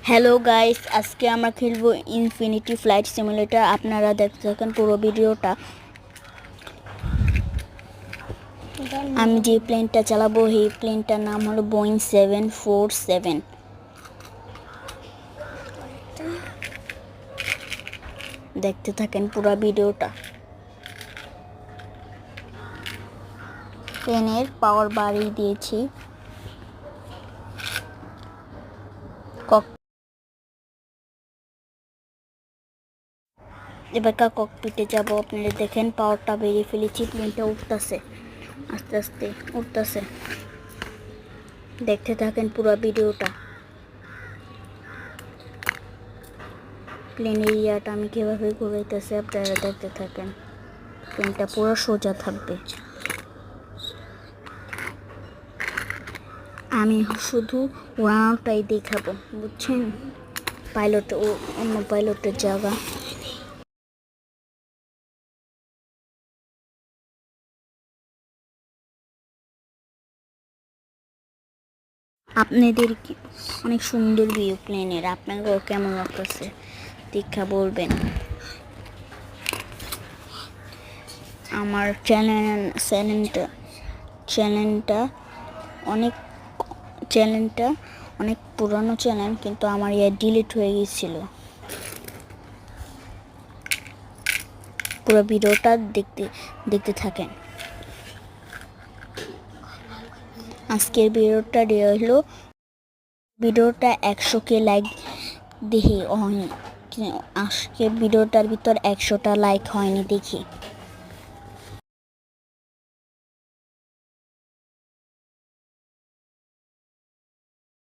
Hello guys, আজকে আমরা খেলবো ইনফিনিটি ফ্লাইট সিমুলেটর। আপনারা দেখতে থাকেন পুরো ভিডিওটা। আমি যে প্লেনটা চালাবো এই প্লেনটার নাম হলো বোয়িং 747। দেখতে থাকেন পুরো ভিডিওটা। প্লেনের পাওয়ার বাড়িয়ে দিয়েছি। এবার ককপিটে যাব। আপনারা দেখেন পাওয়ারটা বেরিয়ে ফেলেছি, প্লেনটা উঠতেছে, আস্তে আস্তে উঠতেছে। দেখতে থাকেন পুরো ভিডিওটা। প্লেন এরিয়াটা আমি কীভাবে ঘুরাইতেছি আপনারা দেখতে থাকেন। প্লেনটা পুরো সোজা থাকবে। আমি শুধু উড়ানোটাই দেখাবো, বুঝছেন? পাইলট ও অন্য পাইলটের জায়গা। আপনাদের অনেক সুন্দর ভিউ প্লেনের। আপনাকেও কেমন লাগতেছে দীক্ষা বলবেন। আমার চ্যানেলটা অনেক পুরানো চ্যানেল, কিন্তু আমার ডিলিট হয়ে গিয়েছিল। পুরো ভিডিওটা দেখতে থাকেন। আজকের ভিডিওটা হলো ভিডিওটা 100K লাইক দেখি হয়নি। আজকে ভিডিওটার ভিতর 100টা লাইক হয়নি দেখি।